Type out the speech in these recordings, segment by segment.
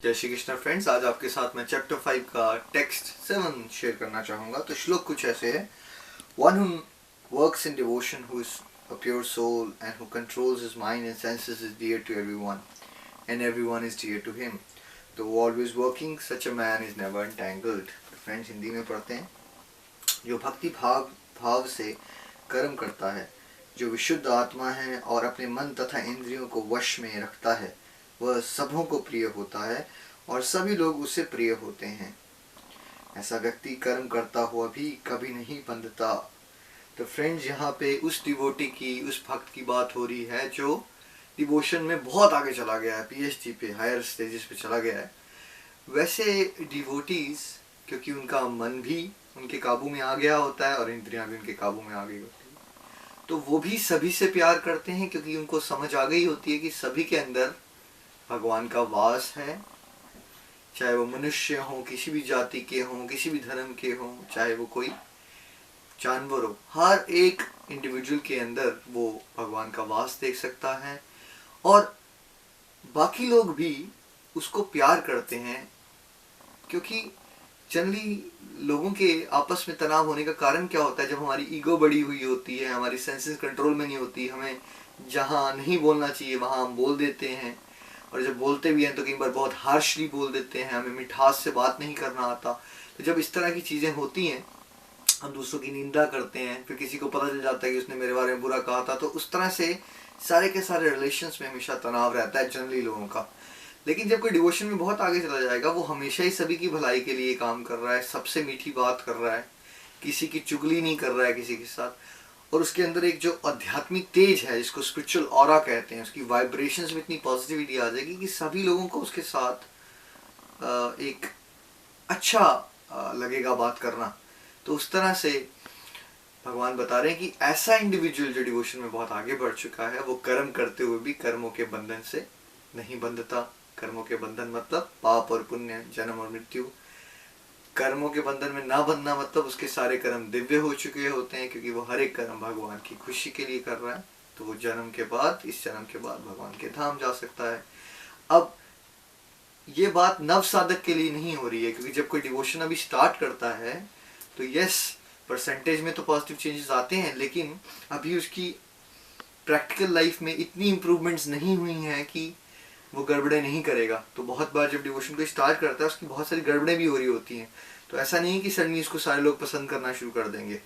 जय श्री कृष्ण फ्रेंड्स, आज आपके साथ मैं चैप्टर 5 का टेक्स्ट 7 शेयर करना चाहूँगा। तो श्लोक कुछ ऐसे है। One who works in devotion, who is a pure soul and who controls his mind and senses is dear to everyone and everyone is dear to him. तो always working such a man is never entangled. तो friends, Hindi में पढ़ते हैं। जो भक्ति भाव से कर्म करता है, जो विशुद्ध आत्मा है और अपने मन तथा इंद्रियों को वश में रखता है, वह सबों को प्रिय होता है और सभी लोग उससे प्रिय होते हैं। ऐसा व्यक्ति कर्म करता हुआ भी कभी नहीं बंधता। तो फ्रेंड्स, यहाँ पे उस डिवोटी की, उस भक्त की बात हो रही है जो डिवोशन में बहुत आगे चला गया है, पीएचडी पे, हायर स्टेजेस पे चला गया है। वैसे डिवोटीज, क्योंकि उनका मन भी उनके काबू में आ गया होता है और इंद्रियां भी उनके काबू में आ गई होती है, तो वो भी सभी से प्यार करते हैं, क्योंकि उनको समझ आ गई होती है कि सभी के अंदर भगवान का वास है। चाहे वो मनुष्य हो, किसी भी जाति के हों, किसी भी धर्म के हों, चाहे वो कोई जानवर हो, हर एक इंडिविजुअल के अंदर वो भगवान का वास देख सकता है। और बाकी लोग भी उसको प्यार करते हैं, क्योंकि जनरली लोगों के आपस में तनाव होने का कारण क्या होता है? जब हमारी ईगो बड़ी हुई होती है, हमारी सेंसेस कंट्रोल में नहीं होती, हमें जहाँ नहीं बोलना चाहिए वहाँ हम बोल देते हैं, और जब बोलते भी हैं तो कई बार बहुत हार्शली बोल देते हैं, हमें मिठास से बात नहीं करना आता। तो जब इस तरह की चीज़ें होती हैं, हम दूसरों की निंदा करते हैं, फिर किसी को पता चल जाता है कि उसने मेरे बारे में बुरा कहा था, तो उस तरह से सारे के सारे रिलेशंस में हमेशा तनाव रहता है जनरली लोगों का। लेकिन जब कोई डिवोशन में बहुत आगे चला जाएगा, वो हमेशा ही सभी की भलाई के लिए काम कर रहा है, सबसे मीठी बात कर रहा है, किसी की चुगली नहीं कर रहा है किसी के साथ, और उसके अंदर एक जो आध्यात्मिक तेज है, जिसको स्पिरिचुअल ऑरा कहते हैं, उसकी वाइब्रेशंस में इतनी पॉजिटिविटी आ जाएगी कि सभी लोगों को उसके साथ एक अच्छा लगेगा बात करना। तो उस तरह से भगवान बता रहे हैं कि ऐसा इंडिविजुअल जो डिवोशन में बहुत आगे बढ़ चुका है, वो कर्म करते हुए भी कर्मों के बंधन से नहीं बंधता। कर्मों के बंधन मतलब पाप और पुण्य, जन्म और मृत्यु। कर्मों के बंधन में ना बंधना मतलब उसके सारे कर्म दिव्य हो चुके होते हैं, क्योंकि वो हर एक कर्म भगवान की खुशी के लिए कर रहा है। तो वो जन्म के बाद, इस जन्म के बाद भगवान के धाम जा सकता है। अब ये बात नव साधक के लिए नहीं हो रही है, क्योंकि जब कोई डिवोशन अभी स्टार्ट करता है तो यस, परसेंटेज में तो पॉजिटिव चेंजेस आते हैं, लेकिन अभी उसकी प्रैक्टिकल लाइफ में इतनी इम्प्रूवमेंट्स नहीं हुई हैं कि वो गड़बड़े नहीं करेगा। तो बहुत बार जब डिवोशन को स्टार्ट करता है, उसकी बहुत सारी गड़बड़े भी हो रही होती हैं। तो ऐसा नहीं है कि सडनली इसको सारे लोग पसंद करना शुरू कर देंगे।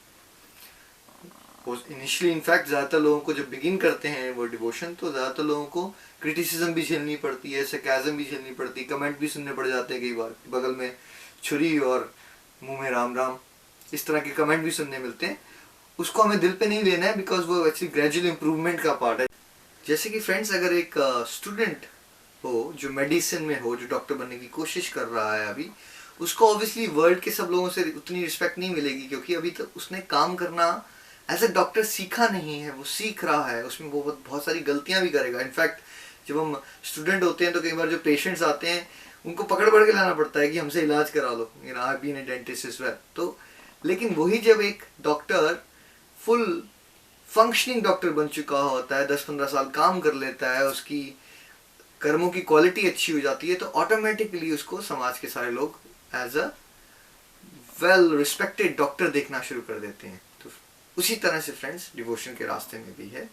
इनिशियली इनफैक्ट ज़्यादातर लोगों को जब बिगिन करते हैं वो डिवोशन, तो ज़्यादातर लोगों को क्रिटिसिज्म भी झेलनी पड़ती है, सरकाज़म भी झेलनी पड़ती है, कमेंट भी सुनने पड़ जाते हैं कई बार, बगल में छुरी और मुंह में राम राम, इस तरह के कमेंट भी सुनने मिलते हैं। उसको हमें दिल पे नहीं लेना है, बिकॉज वो एक्चुअली ग्रेजुअल इम्प्रूवमेंट का पार्ट है। जैसे कि फ्रेंड्स, अगर एक स्टूडेंट हो जो मेडिसिन में हो, जो डॉक्टर बनने की कोशिश कर रहा है अभी, उसको ऑब्वियसली वर्ल्ड के सब लोगों से उतनी रिस्पेक्ट नहीं मिलेगी, क्योंकि अभी तक उसने काम करना एज ए डॉक्टर सीखा नहीं है। वो सीख रहा है, उसमें वो बहुत सारी गलतियां भी करेगा। इनफैक्ट जब हम स्टूडेंट होते हैं तो कई बार जो पेशेंट्स आते हैं उनको पकड़ के लाना पड़ता है कि हमसे इलाज करा लो, I been a dentist is well. तो लेकिन वही जब एक डॉक्टर फुल फंक्शनिंग डॉक्टर बन चुका होता है, 10-15 साल काम कर लेता है, उसकी कर्मों की क्वालिटी अच्छी हो जाती है, तो ऑटोमेटिकली उसको समाज के सारे लोग as a well respected doctor देखना शुरू कर देते हैं। तो उसी तरह से फ्रेंड्स, डिवोशन के रास्ते में भी है।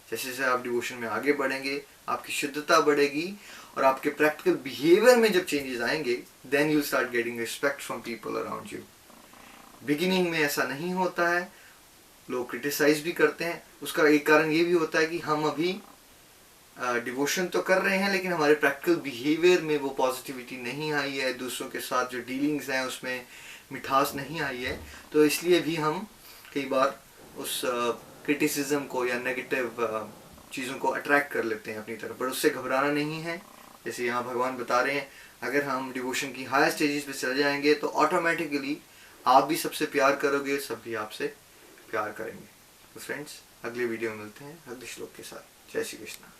जैसे जैसे आप डिवोशन में आगे बढ़ेंगे, आपकी शुद्धता बढ़ेगी, और आपके प्रैक्टिकल बिहेवियर में जब चेंजेस आएंगे, then you start getting respect from people around you. Beginning में ऐसा नहीं होता है, लोग क्रिटिसाइज भी करते हैं। उसका एक कारण ये भी होता है कि हम अभी डिवोशन तो कर रहे हैं, लेकिन हमारे प्रैक्टिकल बिहेवियर में वो पॉजिटिविटी नहीं आई है, दूसरों के साथ जो डीलिंग्स हैं उसमें मिठास नहीं आई है। तो इसलिए भी हम कई बार उस क्रिटिसिज्म को या नेगेटिव चीज़ों को अट्रैक्ट कर लेते हैं अपनी तरफ, पर उससे घबराना नहीं है। जैसे यहाँ भगवान बता रहे हैं, अगर हम डिवोशन की हायर स्टेजेस पे चले जाएंगे तो ऑटोमेटिकली आप भी सबसे प्यार करोगे, सब भी आपसे प्यार करेंगे। तो फ्रेंड्स, अगले वीडियो में मिलते हैं अगले श्लोक के साथ। जय श्री कृष्ण।